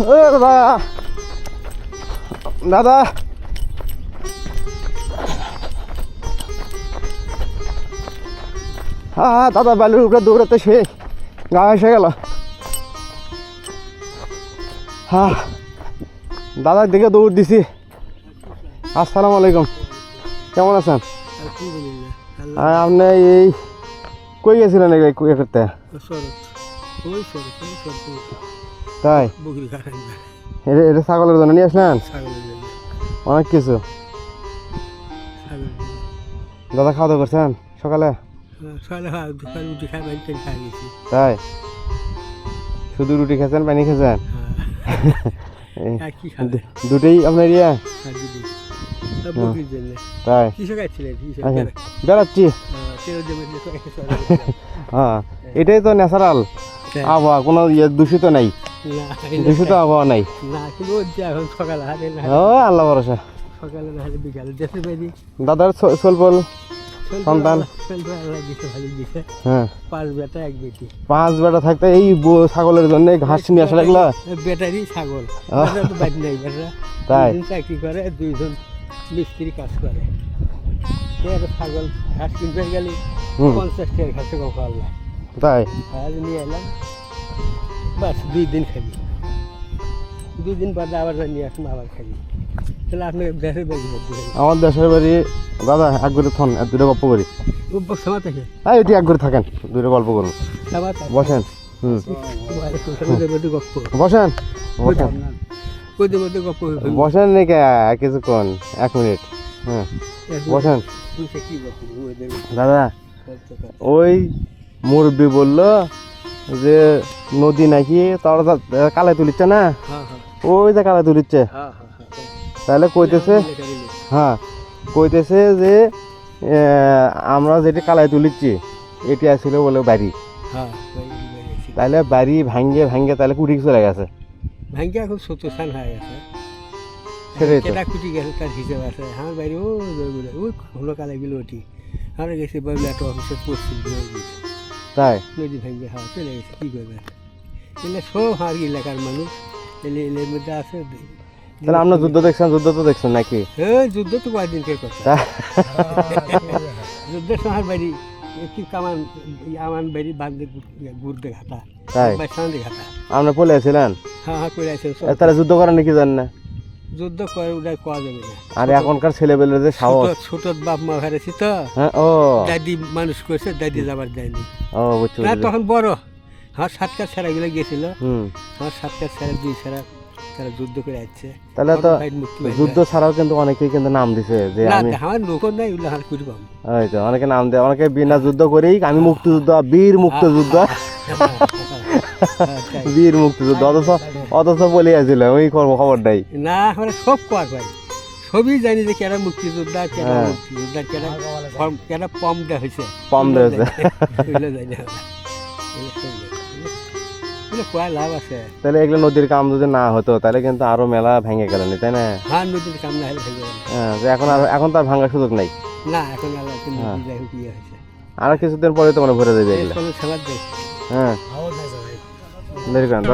ও দাদা দাদা হ্যাঁ দাদা বালুর উপরে দৌড়াতে সে গা এসে গেল। হ্যাঁ দাদার দিকে দৌড় দিছি। আসসালামু আলাইকুম, কেমন আছেন? আপনি এই কই গেছিলেন কুয়ে করতে? তাই এটা ছাগলের জন্য নিয়ে আসলেন? অনেক কিছু। দাদা খাওয়া দাওয়া করছেন সকালে? তাই শুধু রুটি খেয়েছেন, পানি খেয়েছেন? দুটোই আপনার ইয়া? তাই বেড়াচ্ছি। হ্যাঁ এটাই তো ন্যাচারাল আবহাওয়া, কোনো দূষিত নাই, দূষিত আবহাওয়া নাই। ও আল্লাহ ভরসা। দাদার সোলপল সন্তান? হ্যাঁ 5 বেটা থাকতে এই ছাগলের জন্য ঘাস নিয়ে আসা লাগলো। বেটারি ছাগল তাই চাকরি করে, 2জন মিস্ত্রি কাজ করে। ছাগল ঘাস কিনতে গেলে 50 টাকার ঘাসে কম খাওয়া যায়। তাই নিয়ে এলাম, বাস 2 দিন খাবি, 2 দিন বাদে আবার নিয়ে আসলাম, আবার খাবি। তাহলে আপনার দেশের বাড়ি? আমার দেশের বাড়ি দাদা এক ঘরে থন, দুটো গল্প করি। হ্যাঁ এটি এক ঘরে থাকেন, দুটো গল্প করুন। বসেন। বসেন বসেন নাকি কিছুক্ষণ, 1 মিনিট। হ্যাঁ বসেন। দাদা ওই মুরব্বী বললো যে নদী নাকি তারা কালে তুলিচ্ছে না, ওই যে কালে তুলিচ্ছে। তাহলে কইতেছে, হ্যাঁ কইতেছে যে আমরা যেটি কালায় তুলিচ্ছি এটি আসলে বলে বাড়ি। তাহলে বাড়ি ভাঙ্গে ভাঙ্গে তাহলে কুটি চলে গেছে, ভাঙ্গে এখন 70 হয়ে গেছে। সেটাই তো কুটি গেছে, তার হিসেব আছে। আমার বাড়ি ওই হলো কালাইগুলো ওটি আমরা গেছি একটা অফিসে পড়ছি। তাই নদী ভাঙ্গে হাওয়া চলে গেছে, কী করবে? এলে সব আর এলাকার মানুষ এলের মধ্যে আছে। তাহলে আপনার যুদ্ধ দেখছেন? যুদ্ধ তো দেখছেন নাকি? হ্যাঁ যুদ্ধ তো কয়েকদিনকে কথা। যুদ্ধের সময় বাড়ি কি কামান আমার বাড়ি বান্ধে ঘুরতে ঘাটা, তাই ঘাটা। আপনি পলে আছিলেন? হ্যাঁ করে আছে। তাহলে যুদ্ধ করেন নাকি জানেন না? যুদ্ধ করে ওটা করা যাবে না। আর এখনকার ছেলেবেলে যে সাহস। ছোট বাপ মা হারাইছি তো, ও দাদি মানুষ করছে, দাদি যাবার যায়নি। ও বুঝছি। তখন বড় আমার 7 কাজ ছেড়া গুলো গেছিল, আমার 7 কাজ ছেড়া 2 ছেড়া তারা যুদ্ধ করে আসছে। তাহলে তো যুদ্ধ ছাড়াও কিন্তু অনেকেই কিন্তু নাম দিছে যে আমি আমার লোক নাই, ওগুলো হার করি পাবো। ওই তো অনেকে নাম দেয়, অনেকে বিনা যুদ্ধ করেই আমি মুক্তিযুদ্ধ, বীর মুক্তিযুদ্ধ, বীর মুক্তিযুদ্ধ, অথচ বলে আসছিল ওই খবর নাই। না আমরা সব কর পাই, সবই জানি যে কেনা মুক্তিযোদ্ধা, কেনা মুক্তিযোদ্ধা, কেনা পম দেওয়া হয়েছে, পম দেওয়া হয়েছে। লাভ আছে। তাহলে এগুলো নদীর কাম যদি না হতো তাহলে কিন্তু আরো মেলা ভেঙে গেল, তাই না? হ্যাঁ নদীর কাম না হলে ভেঙে গেল। হ্যাঁ এখন তো আর ভাঙার সুযোগ নাই। না এখন আর কিছুদিন পরে তো মানে ভরে দেবে এগুলো। হ্যাঁ দেরি করেন।